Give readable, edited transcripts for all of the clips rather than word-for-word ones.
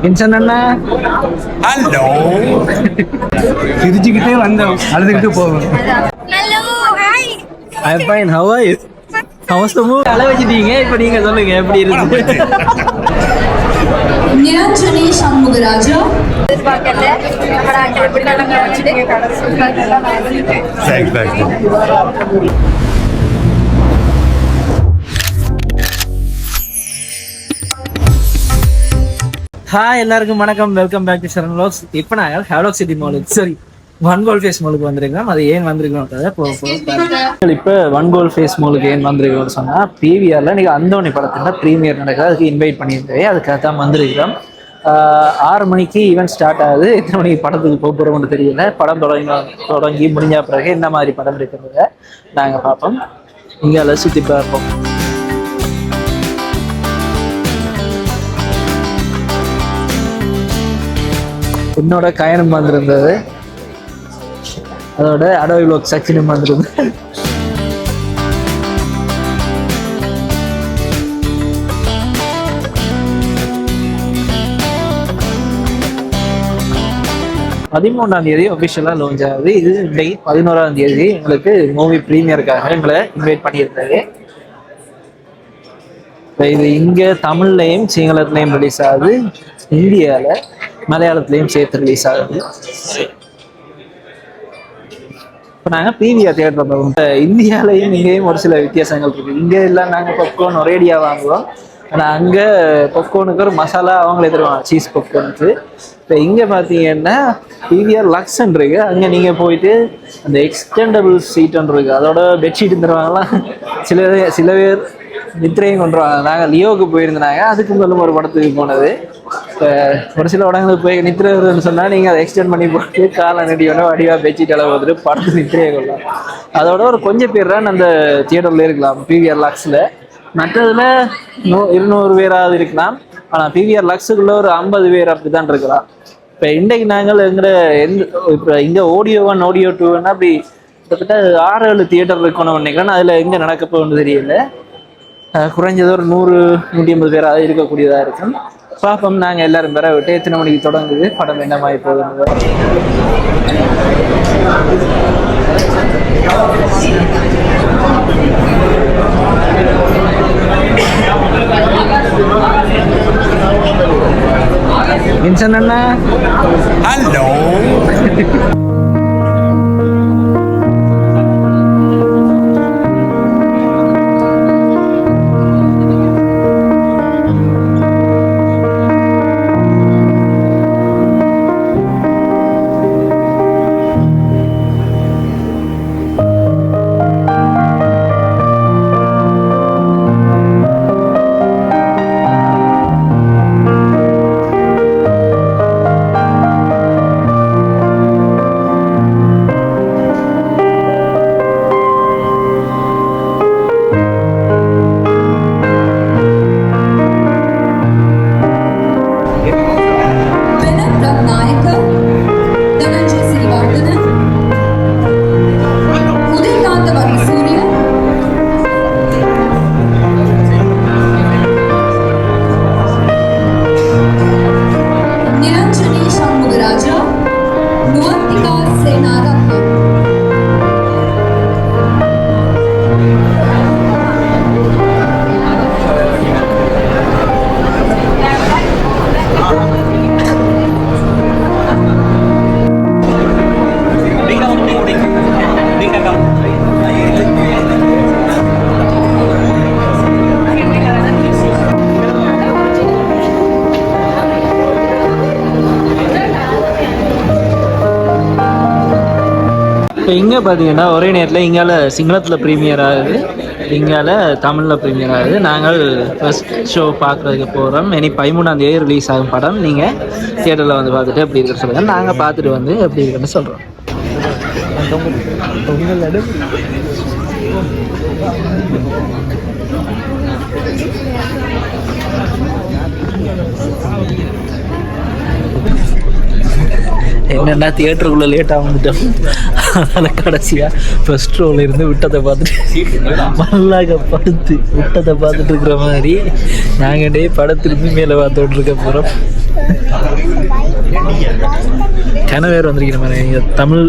Vinson அண்ணா hello. சிரிச்சுக்கிட்டே வந்தோம், அழுதுகிட்டு போவோம். Hello, hi. I'm fine. How are you? How's the mood? அழ வச்சிட்டீங்க. இப்போ நீங்க சொல்லுங்க எப்படி இருக்கு? நிரஞ்சனி சண்முகராஜா. ஹாய் எல்லாருக்கும் வணக்கம், welcome back to Charan vlogs. இப்போ நாங்கள் ஹேவ்லாக் சிட்டி மாலுக்கு சரி ஒன் கோல் ஃபேஸ் மாலுக்கு வந்திருக்கோம். அது ஏன் வந்திருக்கோம் இப்போ ஒன் கோல் ஃபேஸ் மாலுக்கு ஏன் வந்திருக்கோம்னு சொன்னால் பிவிஆரில் இன்றைக்கி அந்தோணி படத்தில் ப்ரீமியர் நடக்குது. அதுக்கு இன்வைட் பண்ணியிருந்தேன், அதுக்காக தான் வந்திருக்கிறோம். 6 மணிக்கு ஈவெண்ட் ஸ்டார்ட் ஆகுது. எத்தனை மணிக்கு படத்துக்கு போக போகிறோம்னு தெரியல. படம் தொடங்கி முடிஞ்ச பிறகு என்ன மாதிரி படம் இருக்கிறத நாங்கள் பார்ப்போம். இங்கே சுற்றி பார்ப்போம். என்னோட கயனம் வந்திருந்தது, அதோட அடோய் வ்ளாக் சச்சினும் வந்திருந்தது. பதிமூன்றாம் தேதி ஒஃபிஷியலாக லான்ச் ஆகுது. இது இன்றைக்கு 11ஆம் தேதி எங்களுக்கு மூவி ப்ரீமியருக்காக எங்களை இன்வைட் பண்ணியிருந்தாரு. இப்போ இது இங்கே தமிழ்லையும் சிங்களத்துலேயும் ரிலீஸ் ஆகுது, இந்தியாவில் மலையாளத்துலேயும் சேர்த்து ரிலீஸ் ஆகுது. இப்போ நாங்கள் பிவிஆர் தியேட்டர் போவோம். இந்தியாவிலையும் இங்கேயும் ஒரு சில வித்தியாசங்கள் இருக்குது. இங்கே எல்லாம் நாங்கள் பாப்கார்ன் ஒரேடியாக வாங்குவோம். ஆனால் அங்கே பாப்கார்னுக்கு ஒரு மசாலா அவங்களே தருவாங்க, சீஸ் பாப்கார்னுக்கு. இப்போ இங்கே பார்த்தீங்கன்னா பிவிஆர் லக்ஸ்ன்னு இருக்கு. அங்கே நீங்கள் போயிட்டு அந்த எக்ஸ்டெண்டபிள் சீட்டுன்னு இருக்குது, அதோட பெட்ஷீட் தருவாங்களாம். சில பேர் நித்திரையும் கொண்டு வருவாங்க. நாங்கள் லியோவுக்கு போயிருந்தாங்க, அதுக்கு முதல்ல ஒரு படத்துக்கு போனது. இப்போ ஒரு சில படங்களுக்கு போய் நித்திரை வருதுன்னு சொன்னால் நீங்கள் அதை எக்ஸ்டெண்ட் பண்ணி போட்டு காலை நடிக்கணும், வடிவாக பெட்ஷீட் அளவு வந்துட்டு படத்து நித்திரையை கொள்ளலாம். அதோட ஒரு கொஞ்சம் பேர் தான் அந்த தியேட்டரில் இருக்கலாம் பிவிஆர் லக்ஸில். மற்றதில் 200 பேராவது இருக்கலாம். ஆனால் பிவிஆர் லக்ஸுக்குள்ள ஒரு 50 பேர் அப்படி தான் இருக்கலாம். இப்போ இன்றைக்கு நாங்கள் இப்போ இங்கே ஆடியோ 1 ஆடியோ 2ன்னா அப்படி கிட்டத்தட்ட 6-7 தியேட்டர் இருக்கணும் நினைக்கிறேன். அதில் எங்கே நடக்க போகணும்னு தெரியல. குறைஞ்சது ஒரு 100-150 பேராக இருக்கக்கூடியதாக இருக்கும். பார்ப்போம். நாங்கள் எல்லாரும் பெற விட்டு எத்தனை மணிக்கு தொடங்குது, படம் என்ன மாதிரி போகுது. வின்சன் அண்ணா ஹலோ. இப்போ இங்கே பார்த்தீங்கன்னா ஒரே நேரத்தில் இங்கால சிங்களத்தில் ப்ரீமியர் ஆகுது, இங்கால தமிழில் ப்ரீமியர் ஆகுது. நாங்கள் ஃபர்ஸ்ட் ஷோ பார்க்குறதுக்கு போகிறோம். இனி 13ஆம் தேதி ரிலீஸ் ஆகும் படம். நீங்கள் தியேட்டரில் வந்து பார்த்துட்டு எப்படி இருக்குன்னு சொல்லுங்கள். நாங்கள் பார்த்துட்டு வந்து எப்படி இருக்குன்னு சொல்கிறோம். என்னென்னா தியேட்டருக்குள்ளே லேட்டாக வந்துட்டோம். அதில் கடைசியாக ஃபர்ஸ்ட் ரோவில் இருந்து விட்டதை பார்த்துட்டு மல்லாக படுத்து விட்டதை பார்த்துட்டு இருக்கிற மாதிரி நாங்கள் படத்திலிருந்து மேலே பார்த்துட்டு இருக்க போகிறோம். கனவேர் வந்திருக்கிற மாதிரி இங்கே தமிழ்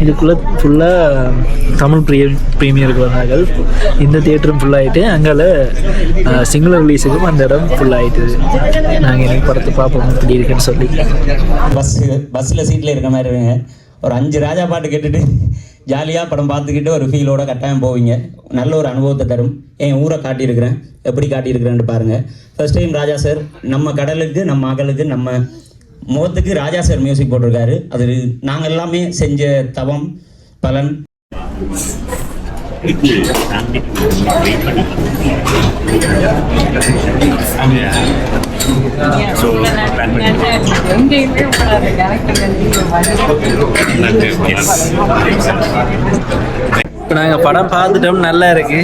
இதுக்குள்ளே ஃபுல்லாக தமிழ் ப்ரீமியருக்கு வந்தார்கள். இந்த தியேட்டரும் ஃபுல்லாகிட்டு அங்கால சிங்கள ரிலீஸுக்கும் அந்த இடம் ஃபுல்லாகிட்டு. நாங்கள் இன்னைக்கு படத்தை பார்ப்போம் எப்படி இருக்குன்னு சொல்லி. பஸ்ஸில் சீட்டில் இருக்க மாதிரி இருங்க. ஒரு 5 ராஜா பாட்டு கேட்டுட்டு ஜாலியாக படம் பார்த்துக்கிட்டு ஒரு ஃபீலோட கட்டாயம் போவீங்க. நல்ல ஒரு அனுபவத்தை தரும். என் ஊரை காட்டியிருக்கிறேன், எப்படி காட்டியிருக்கிறேன்னு பாருங்கள். ஃபர்ஸ்ட் டைம் ராஜா சார் நம்ம கடலுக்கு, நம்ம மகளுக்கு, நம்ம முகத்துக்கு ராஜா சார் மியூசிக் போட்டிருக்காரு. அது நாங்கள் எல்லாமே செஞ்ச தவம் பலன். இப்போ நாங்கள் படம் பார்த்துட்டோம், நல்லா இருக்கு.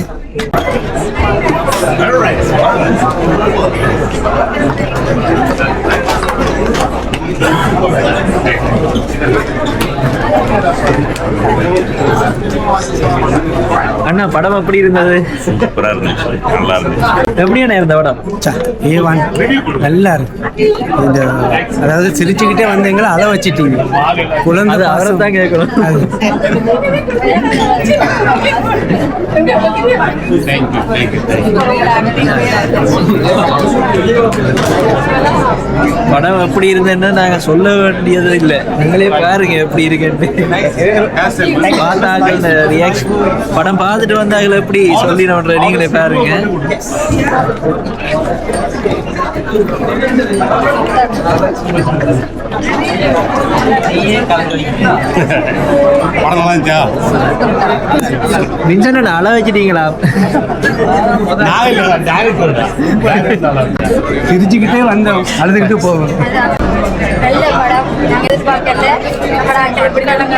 அண்ணா படம் எப்படி இருந்தது? சூப்பரா இருந்துச்சு, நல்லா இருந்துச்சு. எப்படியான இருந்த படம்? ஏவான் நல்லா இருக்கு. இந்த அதாவது சிரிச்சுக்கிட்டே வந்தீங்களா அழ வச்சிட்டீங்க. குழந்தை அவரை தான் கேட்கணும். படம் எப்படி இருந்ததுன்னு நாங்க சொல்ல வேண்டியது இல்லை, நீங்களே பாருங்க எப்படி இருக்குன்னு. பார்த்தாங்க ரியாக்ஷன், படம் பார்த்துட்டு வந்தாங்க எப்படி சொல்லிடுற நீங்களே பாருங்க. படம் நல்லா இருந்துச்சா? வின்சன் அழ வச்சிட்டீங்களா? சிரிச்சுக்கிட்டே வந்தோம், அழுதுகிட்டு போவோம். நல்ல படம். நாங்கள் எதிர்பார்க்கல. படம் எப்படி நடந்து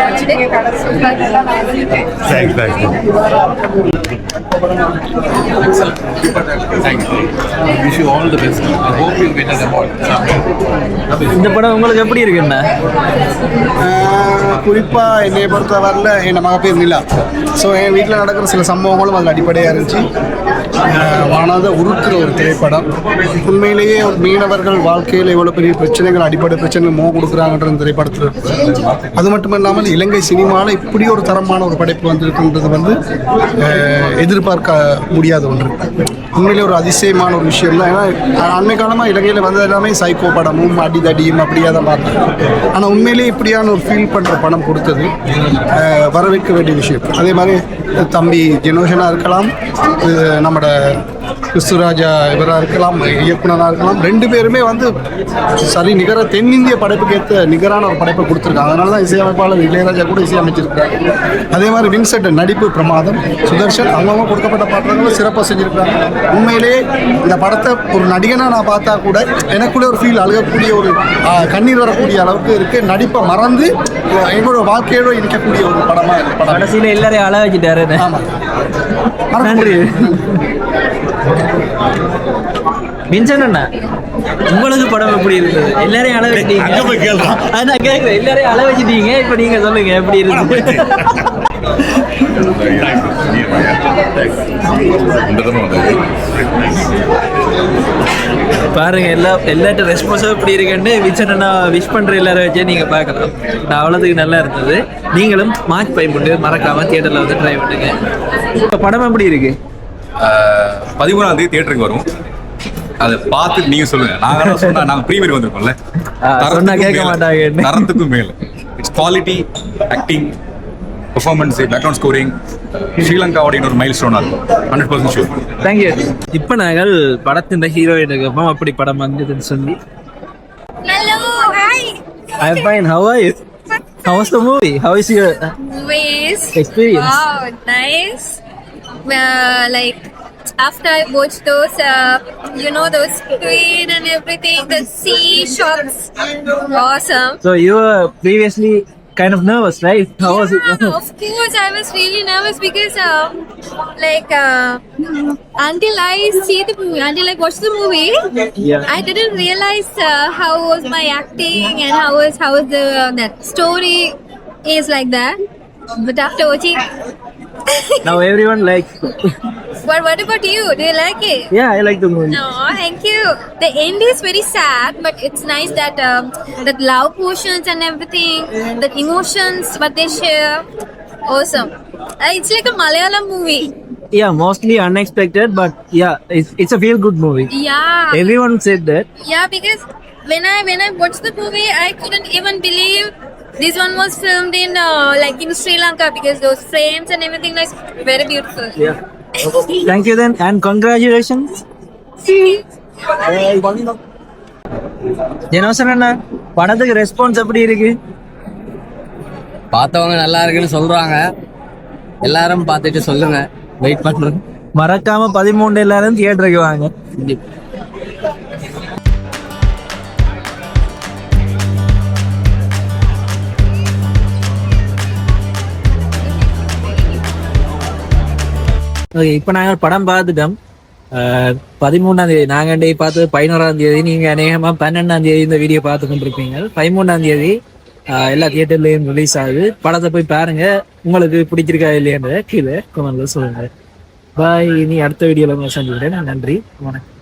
இந்த படம் உங்களுக்கு எப்படி இருக்குண்ணா? குறிப்பாக என்னை பொறுத்தவரையில் என் மக பேர் நிலா. ஸோ என் வீட்டில் நடக்கிற சில சம்பவங்களும் அதில் அடிப்படையாக இருந்துச்சு. மனதை உருக்குற ஒரு திரைப்படம். உண்மையிலேயே ஒரு மீனவர்கள் வாழ்க்கையில் எவ்வளோ பெரிய பிரச்சனைகள், அடிப்படை பிரச்சனைகள் கொடுக்குறாங்கன்ற திரைப்படத்தில். அது மட்டும் இல்லாமல் இலங்கை சினிமாவில் இப்படி ஒரு தரமான ஒரு படைப்பு வந்திருக்குன்றது வந்து எதிர்பார்க்க முடியாத ஒன்று. உண்மையிலே ஒரு அதிசயமான ஒரு விஷயம் தான். ஏன்னா அண்மை காலமாக இலங்கையில் வந்தது எல்லாமே சைக்கோ படமும் அடிதடியும் அப்படியே தான் பார்த்தேன். ஆனால் உண்மையிலேயே இப்படியான ஒரு ஃபீல் பண்ணுற படம் கொடுத்தது வரவேற்க வேண்டிய விஷயம். அதே மாதிரி தம்பி ஜெனோஷனாக இருக்கலாம், நம்மளோட கிறிஸ்துராஜா இவராக இருக்கலாம், இயக்குனராக இருக்கலாம், 2 பேருமே வந்து சரி நிகர தென்னிந்திய படைப்புக்கு ஏற்ற நிகரான ஒரு படைப்பை கொடுத்துருக்காங்க. அதனால தான் இசையமைப்பாளர் இளையராஜா கூட இசையமைச்சிருக்காங்க. அதே மாதிரி வின்சென்ட் நடிப்பு பிரமாதம், சுதர்ஷன் அவங்கவுங்க கொடுக்கப்பட்ட பாத்திரங்களும் சிறப்பாக செஞ்சுருக்காங்க. உண்மையிலேயே இந்த படத்தை ஒரு நடிகனாக நான் பார்த்தா கூட எனக்குள்ளே ஒரு ஃபீல், அழுகக்கூடிய ஒரு கண்ணீர் வரக்கூடிய அளவுக்கு இருக்குது. நடிப்பை மறந்து எங்களோட வாழ்க்கையோட இருக்கக்கூடிய ஒரு படமாக இந்த படம். கடைசியில் எல்லாரையும் அழ வச்சுட்டாரு. ஆமாம், நன்றி. வின்சன் அண்ணா, உங்களுக்கு படம் எப்படி இருந்தது? எல்லாரையும் அழ வச்சிட்டீங்க. நான் கேட்குறேன், எல்லாரையும் அழ வச்சிட்டீங்க. இப்போ நீங்க சொல்லுங்க எப்படி இருந்தது? பாருங்க எல்லாட்ட ரெஸ்பான்ஸும் எப்படி இருக்குன்னு வின்சன் அண்ணா விஷ் பண்ற எல்லாரும் வச்சே நீங்க பார்க்கலாம். நான் அவ்வளோதுக்கு நல்லா இருந்தது. நீங்களும் மார்ச் 15 மறக்காம தியேட்டர்ல வந்து ட்ரை பண்ணுங்க. இப்போ படம் எப்படி இருக்கு? 13ஆம் தேதி தியேட்டருக்கு வரும். அதை பார்த்துட்டு நீங்க சொல்லுங்க. நாங்க சொன்னா நாங்க ப்ரீமியர் வந்திருக்கோம்ல, சொன்னா கேட்க மாட்டாங்க. தரத்துக்கும் மேல it's quality, acting, performance, background scoring ஸ்ரீலங்காவோட இன்னொரு மைல் ஸ்டோனா இருக்கும். 100% ஷூர். தேங்க்யூ. இப்போ நாங்கள் படத்தின் ஹீரோயினுக்கு அப்புறம் அப்படி படம் வந்ததுன்னு சொல்லி. Hello, hi. I'm fine. How are you? How was the movie? How is your Movies. experience? Wow, nice. Like after I watched those, those screen and everything, the sea shots, awesome. So you were previously kind of nervous, right? How was it? Of course, I was really nervous because, until I see the movie, until I watch the movie, Yeah. I didn't realize how was my acting and how was the that story is like that. But after watching, Now everyone likes. what about you? Do you like it? Yeah, I like the movie. No, thank you. The end is very sad, but it's nice that that love portions and everything, that emotions, what they share, awesome. It's like a Malayalam movie. Yeah, mostly unexpected, but yeah, it's a feel good movie. Yeah, Everyone said that. yeah. Because when I watched the movie, I couldn't even believe this one was filmed in like in Sri Lanka because those frames and everything is very beautiful. Yeah. Thank you then, and congratulations. Jenosan அண்ணா, படத்துக்கு response எப்படி இருக்கு? பார்த்தவங்க நல்லா இருக்குன்னு சொல்றாங்க. எல்லாரும் பார்த்துட்டு சொல்லுங்க. வெயிட் பண்றோம். மறக்காம 13 எல்லாரும் தியேட்டருக்கு வாங்க. ஓகே, இப்போ நாங்கள் படம் பார்த்துட்டோம். 13ஆம் தேதி நாங்கள் டே பார்த்தது 11ஆம் தேதி, நீங்கள் அநேகமாக 12ஆம் தேதி இந்த வீடியோ பார்த்து கொண்டிருப்பீங்க. 13ஆம் தேதி எல்லா தியேட்டர்லேயும் ரிலீஸ் ஆகுது. படத்தை போய் பாருங்க, உங்களுக்கு பிடிச்சிருக்கா இல்லையான்றத கீழே கமெண்ட்ல சொல்லுங்க. பாய். இனி அடுத்த வீடியோவில் உங்களை சந்திக்கிறேன். நன்றி, வணக்கம்.